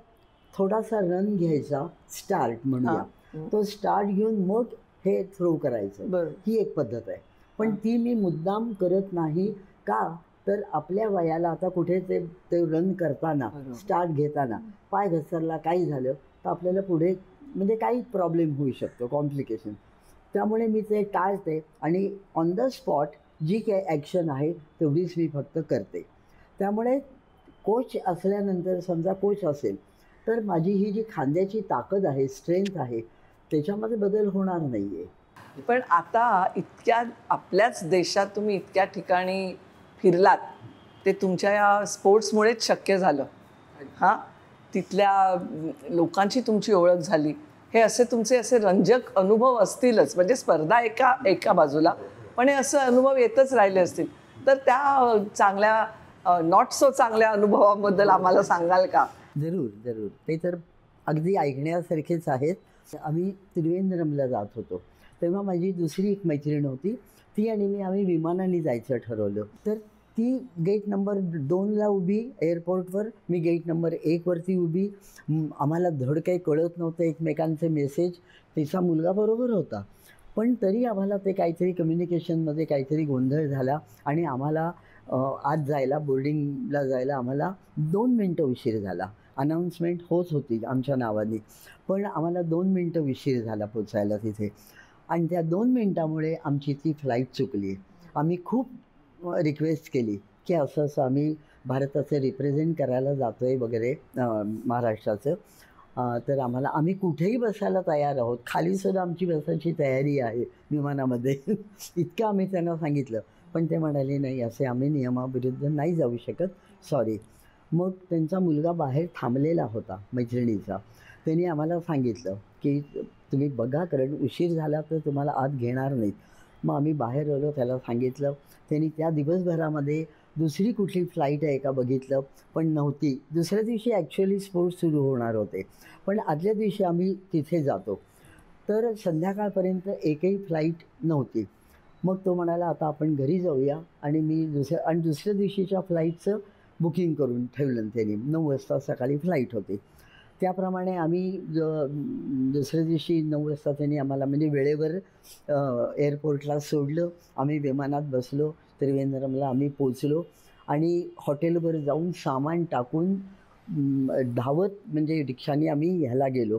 थोडासा रन घ्यायचा, स्टार्ट म्हणूया, तो स्टार्ट घेऊन मग हे थ्रो करायचं, बरं. ही एक पद्धत आहे. पण ती मी मुद्दाम करत नाही. का तर आपल्या वयाला आता कुठे ते रन करताना, स्टार्ट घेताना पाय घसरला, काही झालं तर आपल्याला पुढे म्हणजे काही प्रॉब्लेम होऊ शकतो, कॉम्प्लिकेशन. त्यामुळे मी ते टाळते आणि ऑन द स्पॉट जी काही ॲक्शन आहे तेवढीच मी फक्त करते. त्यामुळे कोच असल्यानंतर, समजा कोच असेल तर माझी ही जी खांद्याची ताकद आहे, स्ट्रेंथ आहे, त्याच्यामध्ये बदल होणार नाही आहे. पण आता इतक्या आपल्याच देशात तुम्ही इतक्या ठिकाणी फिरलात, ते तुमच्या या स्पोर्ट्समुळेच शक्य झालं. हां, तिथल्या लोकांची तुमची ओळख झाली. हे असे तुमचे असे रंजक अनुभव असतीलच, म्हणजे स्पर्धा एका बाजूला, पण हे असं अनुभव येतच राहिले असतील. तर त्या चांगल्या नॉट सो चांगल्या अनुभवाबद्दल आम्हाला सांगाल का? जरूर जरूर. ते तर अगदी ऐकण्यासारखेच आहेत. आम्ही त्रिवेंद्रमला जात होतो, तेव्हा माझी दुसरी एक मैत्रीण होती. ती आणि आम्ही विमानाने जायचं ठरवलं. तर ती गेट नंबर 2ला उभी एअरपोर्टवर, मी गेट नंबर 1वरती उभी. आम्हाला धड काही कळत नव्हतं एकमेकांचे मेसेज. तिचा मुलगा बरोबर होता, पण तरी आम्हाला ते काहीतरी कम्युनिकेशनमध्ये काहीतरी गोंधळ झाला आणि आम्हाला आत जायला, बोर्डिंगला जायला आम्हाला 2 मिनटं उशीर झाला. अनाऊन्समेंट होत होती आमच्या नावाने, पण आम्हाला 2 मिनटं उशीर झाला पोचायला तिथे. आणि त्या 2 मिनटामुळे आमची ती फ्लाईट चुकली. आम्ही खूप रिक्वेस्ट केली की असं आम्ही भारताचं रिप्रेझेंट करायला जातो आहे वगैरे, महाराष्ट्राचं. तर आम्ही कुठेही बसायला तयार आहोत, खालीसुद्धा आमची बसायची तयारी आहे विमानामध्ये. इतकं आम्ही त्यांना सांगितलं, पण ते म्हणाले नाही, असे आम्ही नियमाविरुद्ध नाही जाऊ शकत, सॉरी. मग त्यांचा मुलगा बाहेर थांबलेला होता मैत्रिणीचा. त्यांनी आम्हाला सांगितलं की तुम्ही बघा, कारण उशीर झाला तर तुम्हाला आत घेणार नाहीत. मग आम्ही बाहेर आलो, त्याला सांगितलं. त्यांनी त्या दिवसभरामध्ये दुसरी कुठली फ्लाईट आहे का बघितलं, पण नव्हती. दुसऱ्या दिवशी ॲक्च्युअली स्पोर्ट्स सुरू होणार होते, पण आदल्या दिवशी आम्ही तिथे जातो तर संध्याकाळपर्यंत एकही फ्लाईट नव्हती. मग तो म्हणाला आता आपण घरी जाऊया, आणि मी दुसऱ्या दिवशीच्या फ्लाईटचं बुकिंग करून ठेवलं त्यांनी. 9 वाजता सकाळी फ्लाईट होती. त्याप्रमाणे आम्ही दुसऱ्या दिवशी 9 वाजता त्यांनी आम्हाला म्हणजे वेळेवर एअरपोर्टला सोडलं. आम्ही विमानात बसलो, त्रिवेंद्रमला आम्ही पोचलो आणि हॉटेलवर जाऊन सामान टाकून धावत म्हणजे रिक्षाने आम्ही ह्याला गेलो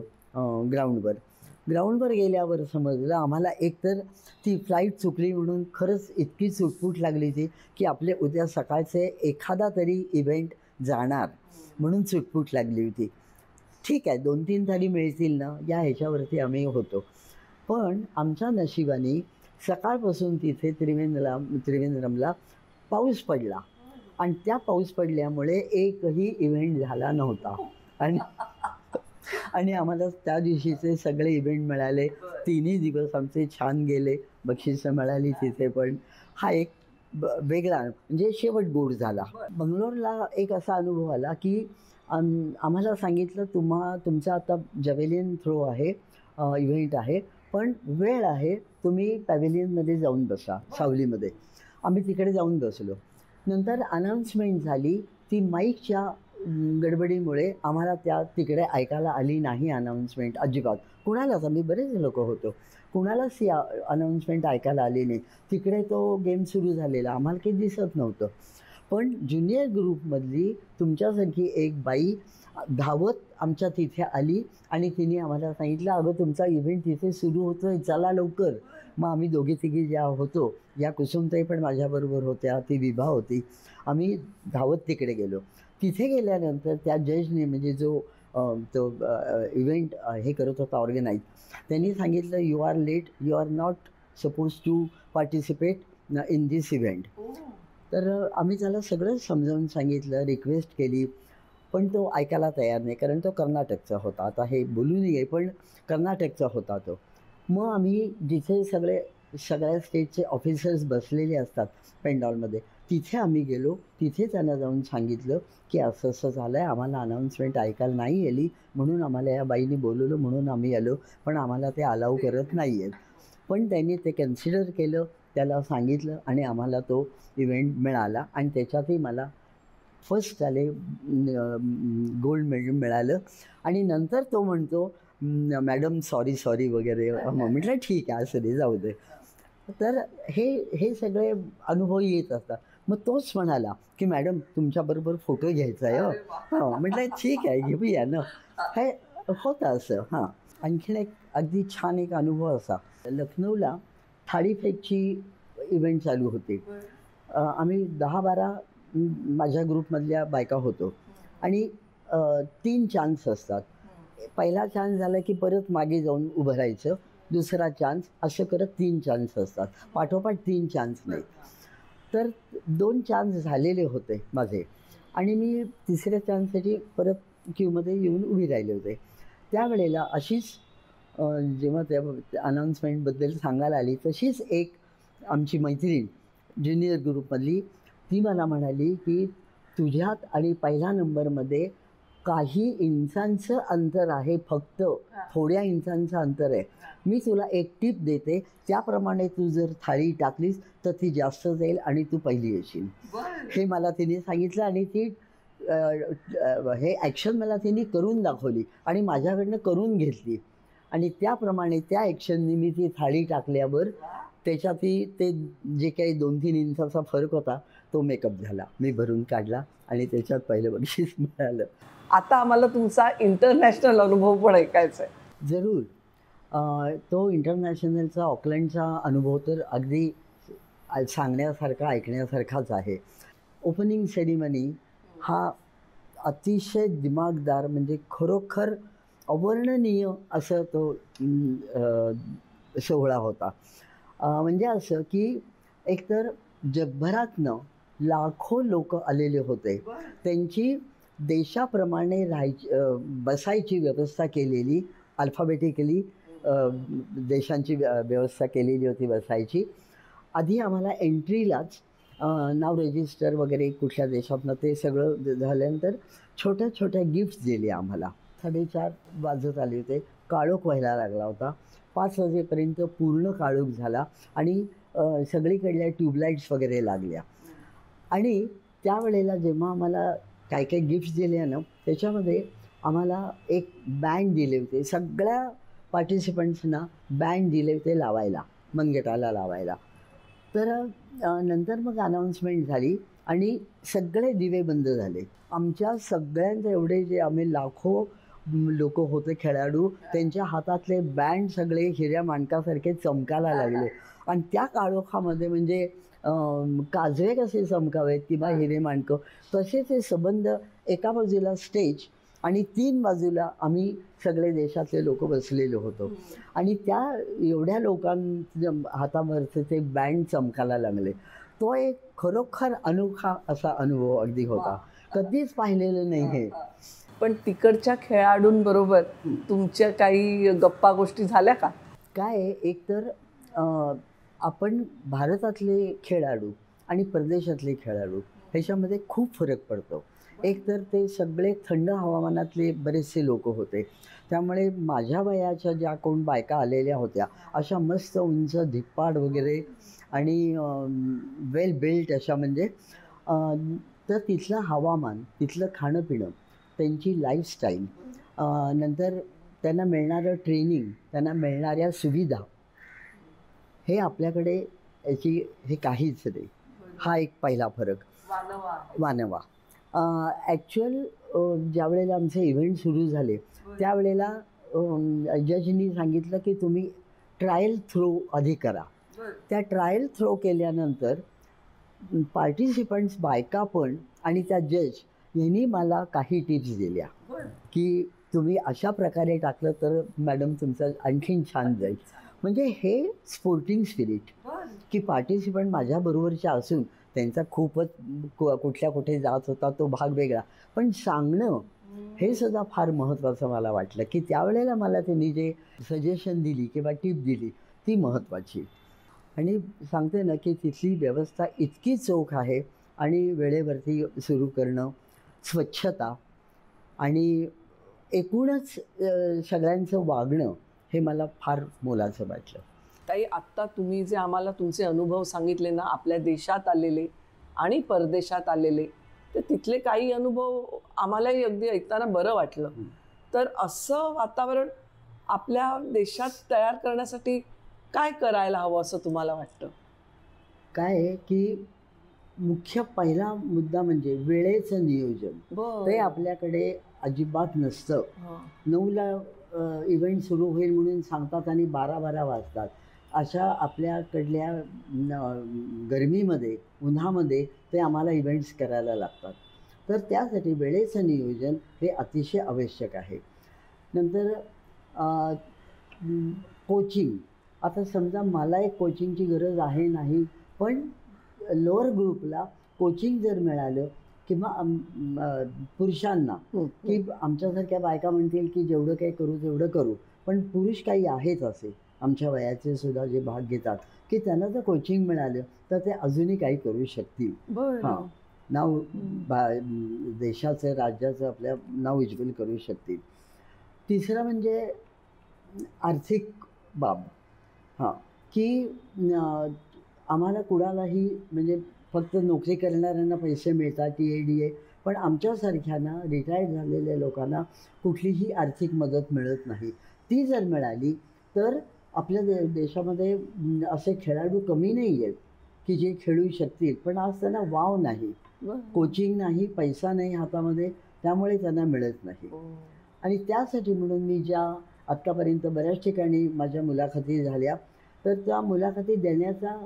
ग्राउंडवर गेल्यावर समजलं आम्हाला, एकतर ती फ्लाईट चुकली म्हणून खरंच इतकी चुटपुट लागली ती की आपले उद्या सकाळचे एखादा तरी इव्हेंट जाणार म्हणून चुटपुट लागली होती. ठीक आहे, 2-3 तारी मिळतील ना या ह्याच्यावरती आम्ही होतो. पण आमच्या नशिबाने सकाळपासून तिथे त्रिवेंद्रमला पाऊस पडला आणि त्या पाऊस पडल्यामुळे एकही इव्हेंट झाला नव्हता. आणि आणि आम्हाला त्या दिवशीचे सगळे इव्हेंट मिळाले. तिन्ही दिवस आमचे छान गेले. बक्षिसं मिळाली तिथे पण. हा एक वेगळा म्हणजे शेवट गोड झाला. बंगलोरला एक असा अनुभव आला की आम्हाला सांगितलं तुमचा आता जॅव्हेलिन थ्रो आहे, इव्हेंट आहे, पण वेळ आहे, तुम्ही पॅव्हेलियनमध्ये जाऊन बसा सावलीमध्ये. आम्ही तिकडे जाऊन बसलो. नंतर अनाऊन्समेंट झाली. ती माईकच्या गडबडीमुळे आम्हाला तिकडे ऐकायला आली नाही अनाऊन्समेंट अजिबात. कुणालाच, आम्ही बरेच लोक होतो, कुणालाच ती अनाऊन्समेंट ऐकायला आली नाही. तिकडे तो गेम सुरू झालेला, आम्हाला काही दिसत नव्हतं. पण ज्युनियर ग्रुपमधली तुमच्यासारखी एक बाई धावत आमच्या तिथे आली आणि तिने आम्हाला सांगितलं, अगं तुमचा इव्हेंट तिथे सुरू होतो आहे, चला लवकर. मग आम्ही दोघी तिघी ज्या होतो, या कुसुमताई पण माझ्याबरोबर होत्या, ती विभा होती, आम्ही धावत तिकडे गेलो. तिथे गेल्यानंतर त्या जजने, म्हणजे जो तो इव्हेंट हे करत होता ऑर्गनाईज, त्यांनी सांगितलं, you are late, you are not suppose to participate in this event. तर आम्ही त्याला सगळं समजावून सांगितलं, रिक्वेस्ट केली, पण तो ऐकायला तयार नाही, कारण तो कर्नाटकचा होता. आता हे बोलू नये, पण कर्नाटकचा होता तो. मग आम्ही जिथे सगळ्या स्टेटचे ऑफिसर्स बसलेले असतात पेंडॉलमध्ये, तिथे आम्ही गेलो. तिथे त्यांना जाऊन सांगितलं की असं असं झालं आहे, आम्हाला अनाऊन्समेंट ऐकायला नाही आली, म्हणून आम्हाला या बाईने बोलवलं, म्हणून आम्ही आलो, पण आम्हाला ते अलाऊ करत नाही आहेत. पण त्यांनी ते कन्सिडर केलं, त्याला सांगितलं आणि आम्हाला तो इव्हेंट मिळाला. आणि त्याच्यातही मला फर्स्ट आले, गोल्ड मेडल मिळालं. आणि नंतर तो म्हणतो, मॅडम सॉरी वगैरे. म्हटलं ठीक आहे, असं दे, जाऊ दे. तर हे सगळे अनुभव येत असतात. मग तोच म्हणाला की मॅडम तुमच्याबरोबर फोटो घ्यायचा आहे. हो, म्हटलं ठीक आहे, घेऊया ना. हे होतं असं. हां, आणखीन एक अगदी छान एक अनुभव असा, लखनौला थाळीफेकची इव्हेंट चालू होते. आम्ही 10-12 माझ्या ग्रुपमधल्या बायका होतो आणि 3 चान्स असतात. पहिला चान्स झाला की परत मागे जाऊन उभं राहायचं, दुसरा चान्स, असं करत 3 चान्स असतात, पाठोपाठ 3 चान्स नाही. तर 2 चान्स झालेले होते माझे आणि मी तिसऱ्या चान्ससाठी परत क्यूमध्ये येऊन उभी राहिले होते. त्यावेळेला अशीच जेव्हा त्या अनाऊन्समेंटबद्दल सांगायला आली, तशीच एक आमची मैत्रीण ज्युनियर ग्रुपमधली, ती मला म्हणाली की तुझ्यात आणि पहिल्या नंबरमध्ये काही इंचांचं अंतर आहे, फक्त थोड्या इंचांचं अंतर आहे. मी तुला एक टिप देते, त्याप्रमाणे तू जर थाळी टाकलीस तर ती जास्त जाईल आणि तू पहिली येशील. हे मला तिने सांगितलं आणि ती हे ॲक्शन मला तिने करून दाखवली आणि माझ्याकडनं करून घेतली. आणि त्याप्रमाणे त्या ॲक्शननी मी ती थाळी टाकल्यावर त्याच्यातही ते जे काही 2-3 इंचाचा फरक होता तो मेकअप झाला, मी भरून काढला आणि त्याच्यात पहिलं बक्षीस मिळालं. आता आम्हाला तुमचा इंटरनॅशनल अनुभव पण ऐकायचा आहे. जरूर. तो इंटरनॅशनलचा ऑकलंडचा अनुभव तर अगदी सांगण्यासारखा, ऐकण्यासारखाच आहे. ओपनिंग सेरिमनी हा अतिशय दिमागदार, म्हणजे खरोखर अवर्णनीय असं तो सोहळा होता. म्हणजे असं की एकतर जगभरातनं लाखो लोक आलेले होते, त्यांची देशाप्रमाणे बसायची व्यवस्था केलेली, अल्फाबेटिकली देशांची व्यवस्था केलेली होती बसायची. आधी आम्हाला एंट्रीलाच नाव रजिस्टर वगैरे कुठल्या देशातनं ते सगळं झाल्यानंतर छोट्या छोट्या गिफ्ट्स दिले आम्हाला. 4:30 वाजत आले होते, काळोख व्हायला लागला होता. 5 वाजेपर्यंत पूर्ण काळोख झाला आणि सगळीकडल्या ट्यूबलाईट्स वगैरे लागल्या. आणि त्यावेळेला जेव्हा आम्हाला काय काय गिफ्ट्स दिले ना, त्याच्यामध्ये आम्हाला एक बँड दिले होते, सगळ्या पार्टिसिपंट्सना बँड दिले होते लावायला, मनगटाला लावायला. तर नंतर मग अनाऊन्समेंट झाली आणि सगळे दिवे बंद झाले. आमच्या सगळ्यांचे एवढे जे आम्ही लाखो लोक होते खेळाडू, त्यांच्या हातातले बँड सगळे हिऱ्या माणकासारखे चमकायला लागले. आणि त्या काळोखामध्ये म्हणजे काजवे कसे चमकावेत किंवा हिरे माणकं, तसे ते संबंध. एका बाजूला स्टेज आणि 3 बाजूला आम्ही सगळे देशातले लोक बसलेले होतो आणि त्या एवढ्या लोकांच्या हातावरचे ते बँड चमकायला लागले. तो एक खरोखर अनोखा असा अनुभव अगदी होता. कधीच पाहिलेलं नाही हे. पण तिकडच्या खेळाडूंबरोबर तुमच्या काही गप्पा गोष्टी झाल्या का? काय आहे, एकतर आपण भारतातले खेळाडू आणि परदेशातले खेळाडू ह्याच्यामध्ये खूप फरक पडतो. एकतर ते सगळे थंड हवामानातले बरेचसे लोक होते, त्यामुळे माझ्या वयाच्या ज्या कोण बायका आलेल्या होत्या अशा मस्त उंच धिप्पाड वगैरे आणि वेल बिल्ट अशा, म्हणजे तर तिथलं हवामान, तिथलं खाणं पिणं, त्यांची लाईफस्टाईल, नंतर त्यांना मिळणारं ट्रेनिंग, त्यांना मिळणाऱ्या सुविधा, हे आपल्याकडे याची हे काहीच नाही. हा एक पहिला फरक. वानवा ॲक्च्युअल ज्यावेळेला आमचे इव्हेंट सुरू झाले त्यावेळेला जजनी सांगितलं की तुम्ही ट्रायल थ्रो आधी करा. त्या ट्रायल थ्रो केल्यानंतर पार्टिसिपंट्स बायका पण आणि त्या जज यांनी मला काही टिप्स दिल्या की तुम्ही अशा प्रकारे टाकलं तर मॅडम तुमचं आणखीन छान जाईल. म्हणजे हे स्पोर्टिंग स्पिरिट की पार्टिसिपंट माझ्याबरोबरच्या असून त्यांचा खूपच कुठल्या कुठे जात होता तो भाग वेगळा, पण सांगणं हे सुद्धा फार महत्त्वाचं मला वाटलं की त्यावेळेला मला त्यांनी जे सजेशन दिली किंवा टीप दिली ती महत्त्वाची. आणि सांगते ना की तिथली व्यवस्था इतकी चोख आहे आणि वेळेवरती सुरू करणं, स्वच्छता आणि एकूणच सगळ्यांचं वागणं हे मला फार मोलाचं वाटलं. ताई, आत्ता तुम्ही जे आम्हाला तुमचे अनुभव सांगितले ना, आपल्या देशात आलेले आणि परदेशात आलेले, तर तिथले काही अनुभव आम्हालाही अगदी ऐकताना बरं वाटलं. तर असं वातावरण आपल्या देशात तयार करण्यासाठी काय करायला हवं असं तुम्हाला वाटतं? काय आहे की मुख्य पहिला मुद्दा म्हणजे वेळेचं नियोजन. ते आपल्याकडे अजिबात नसतं. 9ला इव्हेंट सुरू होईल म्हणून सांगतात आणि 12-12 वाजतात. अशा आपल्याकडल्या गरमीमध्ये, उन्हामध्ये ते आम्हाला इव्हेंट्स करायला लागतात. तर त्यासाठी वेळेचं नियोजन हे अतिशय आवश्यक आहे. नंतर कोचिंग. आता समजा मला एक कोचिंगची गरज आहे नाही, पण लोअर ग्रुपला कोचिंग जर मिळालं किंवा पुरुषांना की आमच्यासारख्या बायका म्हणतील की जेवढं काही करू तेवढं करू, पण पुरुष काही आहेत असे आमच्या वयाचे सुद्धा जे भाग घेतात की त्यांना जर कोचिंग मिळालं तर ते अजूनही काही करू शकतील. हां, नाव देशाचं, राज्याचं आपल्या नाव उज्ज्वल करू शकतील. तिसरं म्हणजे आर्थिक बाब. हां, की आम्हाला कुणालाही म्हणजे फक्त नोकरी करणाऱ्यांना पैसे मिळतात TADA, पण आमच्यासारख्यांना रिटायर्ड झालेल्या लोकांना कुठलीही आर्थिक मदत मिळत नाही. ती जर मिळाली तर आपल्या देशामध्ये असे खेळाडू कमी नाही आहेत की जे खेळू शकतील, पण आज त्यांना वाव नाही, कोचिंग नाही, पैसा नाही हातामध्ये, त्यामुळे त्यांना मिळत नाही. आणि त्यासाठी म्हणून मी ज्या आत्तापर्यंत बऱ्याच ठिकाणी माझ्या मुलाखती झाल्या, तर त्या मुलाखती देण्याचा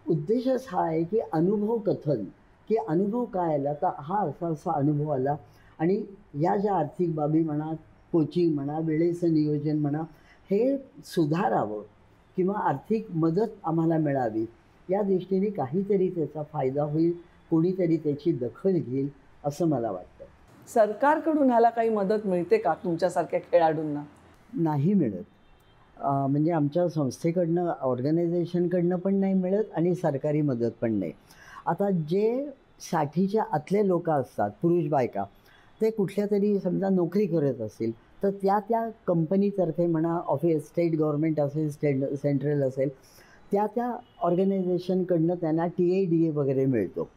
उद्देशच हा आहे की अनुभव कथन, की अनुभव काय आला, तर हा असा असा अनुभव आला आणि या ज्या आर्थिक बाबी म्हणा, कोचिंग म्हणा, वेळेचं नियोजन म्हणा, हे सुधारावं किंवा आर्थिक मदत आम्हाला मिळावी, या दृष्टीने काहीतरी त्याचा फायदा होईल, कोणीतरी त्याची दखल घेईल असं मला वाटतं. सरकारकडून ह्याला काही मदत मिळते का तुमच्यासारख्या खेळाडूंना? नाही मिळत. म्हणजे आमच्या संस्थेकडनं, ऑर्गनायझेशनकडनं पण नाही मिळत आणि सरकारी मदत पण नाही. आता जे 60च्या आतले लोक असतात, पुरुष बायका, ते कुठल्या तरी समजा नोकरी करत असेल तर त्या कंपनीतर्फे म्हणा, ऑफिस, स्टेट गव्हर्नमेंट असेल, सेंट्रल असेल, त्या ऑर्गनायझेशनकडनं त्यांना TADA वगैरे मिळतो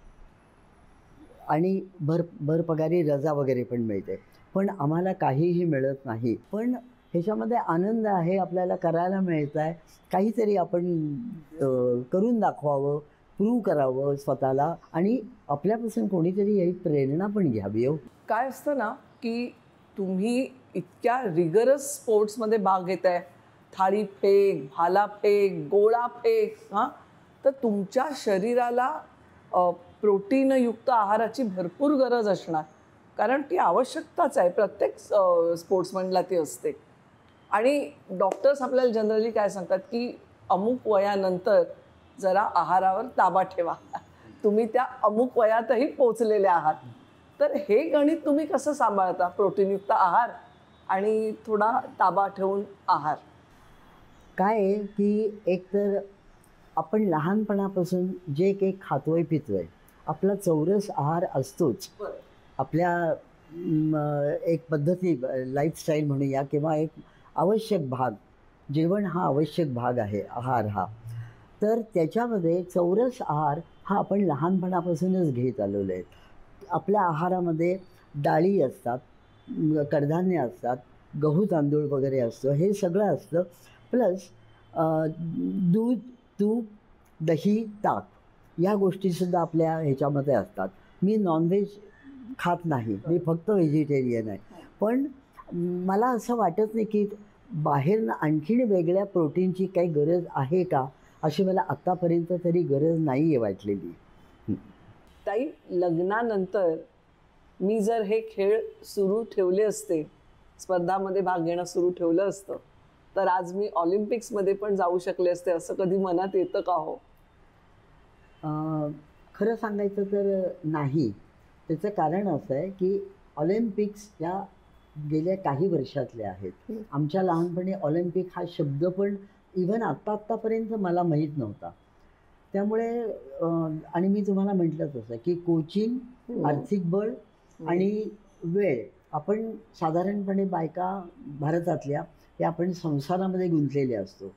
आणि भर पगारी रजा वगैरे पण मिळते. पण आम्हाला काहीही मिळत नाही. पण ह्याच्यामध्ये आनंद आहे, आपल्याला करायला मिळत आहे. काहीतरी आपण करून दाखवावं, प्रूव्ह करावं स्वतःला आणि आपल्यापासून कोणीतरी एक प्रेरणा पण घ्यावी. हो, काय असतं ना की तुम्ही इतक्या रिगरस स्पोर्ट्समध्ये भाग घेत आहे, थाळीफेक, भालाफेक, गोळाफेक, हां, तर तुमच्या शरीराला प्रोटीनयुक्त आहाराची भरपूर गरज असणार, कारण ती आवश्यकताच आहे, प्रत्येक स्पोर्ट्समनला ती असते. आणि डॉक्टर्स आपल्याला जनरली काय सांगतात की अमुक वयानंतर जरा आहारावर ताबा ठेवा, तुम्ही त्या अमुक वयातही पोचलेले आहात. तर हे गणित तुम्ही कसं सांभाळता? प्रोटीनयुक्त आहार आणि थोडा ताबा ठेवून आहार. काय आहे की एकतर आपण लहानपणापासून जे काही खातोय पितोय, आपला चौरस आहार असतोच. आपल्या एक पद्धती, लाईफस्टाईल म्हणूया, किंवा एक आवश्यक भाग, जेवण हा आवश्यक भाग आहे, आहार हा. तर त्याच्यामध्ये चौरस आहार हा आपण लहानपणापासूनच घेत आलेलो आहे. आपल्या आहारामध्ये डाळी असतात, कडधान्य असतात, गहू तांदूळ वगैरे असतं, हे सगळं असतं. प्लस दूध, तूप, दही, ताक या गोष्टीसुद्धा आपल्या ह्याच्यामध्ये असतात. मी नॉनव्हेज खात नाही, मी फक्त व्हेजिटेरियन आहे. पण मला असं वाटत नाही की बाहेरनं आणखीन वेगळ्या प्रोटीनची काही गरज आहे का, अशी मला आत्तापर्यंत तरी गरज नाही आहे वाटलेली. ताई, लग्नानंतर मी जर हे खेळ सुरू ठेवले असते, स्पर्धामध्ये भाग घेणं सुरू ठेवलं असतं, तर आज मी ऑलिम्पिक्समध्ये पण जाऊ शकले असते, असं कधी मनात येतं का हो? खरं सांगायचं तर नाही. त्याचं कारण असं आहे की ऑलिम्पिक्स या गेल्या काही वर्षातले आहेत. आमच्या लहानपणी ऑलिम्पिक हा शब्द पण इव्हन आत्तापर्यंत मला माहीत नव्हता. त्यामुळे आणि मी तुम्हाला म्हटलं तसं की कोचिंग, आर्थिक बळ आणि वेळ, आपण साधारणपणे बायका भारतातल्या या आपण संसारामध्ये गुंतलेले असतो.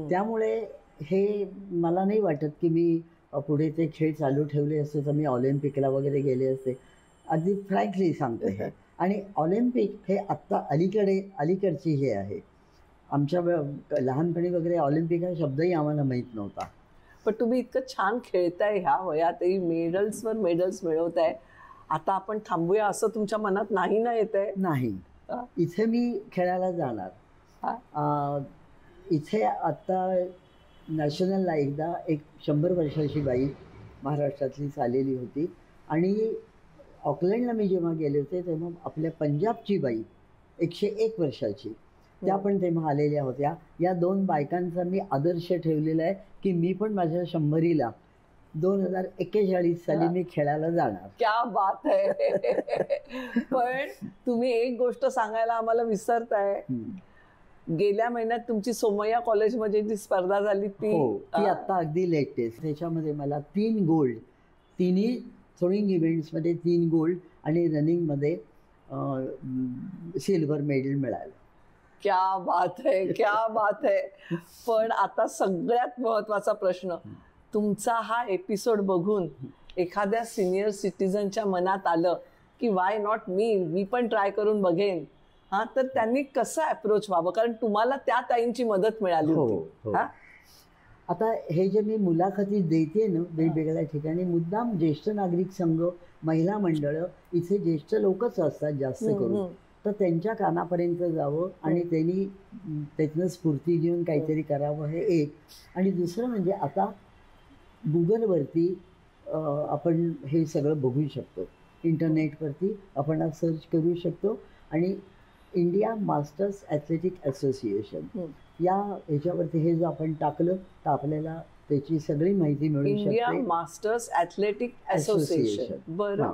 त्यामुळे हे मला नाही वाटत की मी पुढे ते खेळ चालू ठेवले असते तर मी ऑलिम्पिकला वगैरे गेले असते. अगदी फ्रँकली सांगते हे. आणि ऑलिम्पिक हे आत्ता अलीकडची हे आहे. आमच्या लहानपणी वगैरे ऑलिम्पिक हा शब्दही आम्हाला माहीत नव्हता. पण तुम्ही इतकं छान खेळताय, ह्या वयातही मेडल्सवर मेडल्स मिळवताय, आता आपण थांबूया असं तुमच्या मनात नाही ना येत आहे? नाही, इथे मी खेळायला जाणार. इथे आत्ता नॅशनलला एकदा एक 100 वर्षाची बाई महाराष्ट्रातली चाललेली होती. आणि ऑकलंडला मी जेव्हा गेले होते तेव्हा आपल्या पंजाबची बाई 101 वर्षाची, त्या पण तेव्हा आलेल्या होत्या. या 2 बायकांचा मी आदर्श ठेवलेला आहे की मी पण माझ्या 100रीला 2041 साली मी खेळायला जाणार. क्या बात आहे. पण तुम्ही एक गोष्ट सांगायला आम्हाला विसरताय. गेल्या महिन्यात तुमची सोमय्या कॉलेजमध्ये जी स्पर्धा झाली ती आता अगदी लेटेस्ट. त्याच्यामध्ये मला 3 गोल्ड, तिन्ही थ्रोइंग इव्हेंट्समध्ये 3 गोल्ड आणि रनिंगमध्ये सिल्वर मेडल मिळालं. क्या बात है, क्या बात है. पण आता सगळ्यात महत्त्वाचा प्रश्न, तुमचा हा एपिसोड बघून एखाद्या सिनियर सिटीजनच्या मनात आलं की वाय नॉट मी पण ट्राय करून बघेन, तर त्यांनी कसं अप्रोच व्हावं? कारण तुम्हाला त्या ताईंची मदत मिळाली होती. आता हे जे मी मुलाखती देते ना वेगवेगळ्या ठिकाणी, मुद्दाम ज्येष्ठ नागरिक संघ, महिला मंडळं, इथे ज्येष्ठ लोकच असतात जास्त करून, तर त्यांच्या कानापर्यंत जावं आणि त्यांनी त्यातनं स्फूर्ती घेऊन काहीतरी करावं, हे एक. आणि दुसरं म्हणजे आता गुगलवरती आपण हे सगळं बघू शकतो, इंटरनेटवरती आपण आज सर्च करू शकतो. आणि इंडिया मास्टर्स ॲथलेटिक असोसिएशन या ह्याच्यावरती हे जर आपण टाकलं तर आपल्याला त्याची सगळी माहिती मिळू शकते. India masters athletic association. बरं.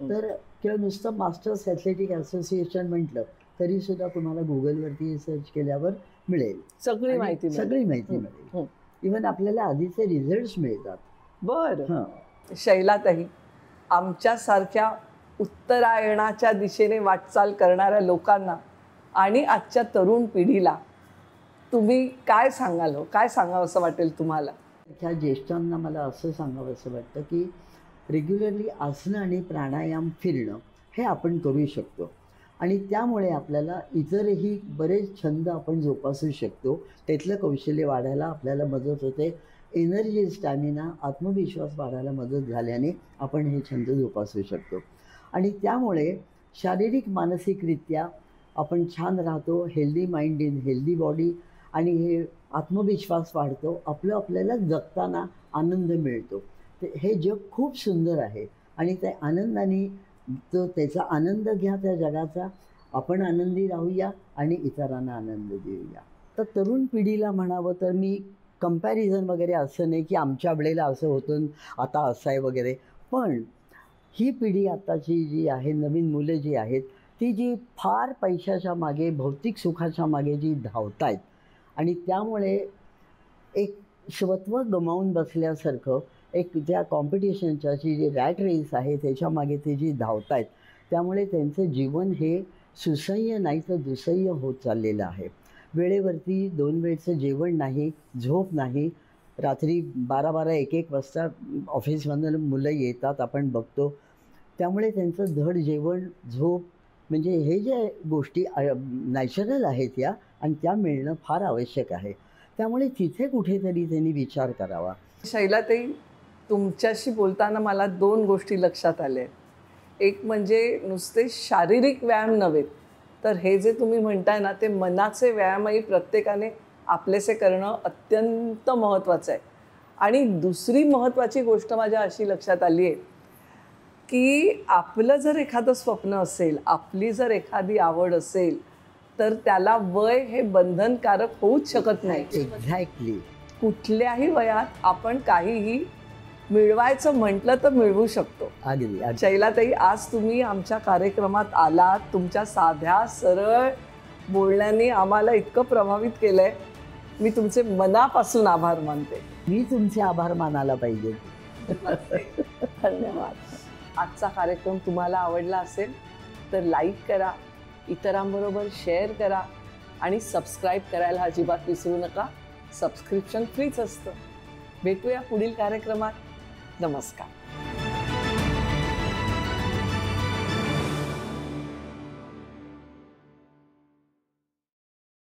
तर किंवा नुसतं मास्टर्स ॲथलेटिक असोसिएशन म्हटलं तरी सुद्धा तुम्हाला गुगलवरती सर्च केल्यावर मिळेल, सगळी माहिती मिळेल. इव्हन आपल्याला आधीचे रिझल्ट्स मिळतात. बरं. शैलाताई, आमच्यासारख्या उत्तरायणाच्या दिशेने वाटचाल करणाऱ्या लोकांना आणि आजच्या तरुण पिढीला तुम्ही काय सांगाल हो? काय सांगावं असं वाटेल तुम्हाला? त्या ज्येष्ठांना मला असं सांगावं असं वाटतं की रेग्युलरली आसनं आणि प्राणायाम, फिरणं हे आपण करू शकतो. आणि त्यामुळे आपल्याला इतरही बरेच छंद आपण जोपासू शकतो. त्यातलं कौशल्य वाढायला आपल्याला मदत होते. एनर्जी, स्टॅमिना, आत्मविश्वास वाढायला मदत झाल्याने आपण हे छंद जोपासू शकतो. आणि त्यामुळे शारीरिक मानसिकरित्या आपण छान राहतो. Healthy mind in healthy body. आणि हे आत्मविश्वास वाढतो. आपल्याला जगताना आनंद मिळतो. हे जग खूप सुंदर आहे आणि त्या आनंदाने त्याचा आनंद घ्या त्या जगाचा. आपण आनंदी राहूया आणि इतरांना आनंद देऊया. तर तरुण पिढीला म्हणावं तर मी कंपॅरिझन वगैरे असं नाही की आमच्या वेळेला असं होतं आता असं आहे वगैरे. पण ही पिढी आत्ताची जी आहे, नवीन मुलं जी आहेत, ती जी फार पैशाच्या मागे, भौतिक सुखाच्या मागे जी धावत आहेत आणि त्यामुळे एक स्वत्व गमावून बसल्यासारखं एक ज्या कॉम्पिटिशनच्या जी रॅट रेस आहे त्याच्यामागे ते जी धावत आहेत, त्यामुळे त्यांचं जीवन हे सुसह्य नाही तर दुसह्य होत चाललेलं आहे. वेळेवरती 2 वेळचं जेवण नाही, झोप नाही. रात्री 12-12, 1-1 वाजता ऑफिसमधून मुलं येतात, आपण बघतो. त्यामुळे त्यांचं धड जेवण, झोप म्हणजे हे जे गोष्टी नॅचरल आहेत या आणि त्या मिळणं फार आवश्यक आहे. त्यामुळे तिथे कुठेतरी त्यांनी विचार करावा. शैलाताई, तुमच्याशी बोलताना मला 2 गोष्टी लक्षात आल्या. एक म्हणजे नुसते शारीरिक व्यायाम नव्हे, तर हे जे तुम्ही म्हणताय ना, ते मनाचे व्यायामही प्रत्येकाने आपलेसे करणं अत्यंत महत्त्वाचं आहे. आणि दुसरी महत्त्वाची गोष्ट माझ्या अशी लक्षात आली आहे, की आपलं जर एखादं स्वप्न असेल, आपली जर एखादी आवड असेल, तर त्याला वय हे बंधनकारक होऊच शकत नाही. एक्झॅक्टली. कुठल्याही वयात आपण काहीही मिळवायचं म्हटलं तर मिळवू शकतो. अगदी अगदी. शैलाताई, आज तुम्ही आमच्या कार्यक्रमात आलात. तुमच्या साध्या सरळ बोलण्याने आम्हाला इतकं प्रभावित केलं आहे. मी तुमचे मनापासून आभार मानते. मी तुमचे आभार मानायला पाहिजे. धन्यवाद. आजचा कार्यक्रम तुम्हाला आवडला असेल तर लाईक करा, इतरांबरोबर शेअर करा आणि सबस्क्राईब करायला अजिबात विसरू नका. सबस्क्रिप्शन फ्रीच असतं. भेटूया पुढील कार्यक्रमात. नमस्कार.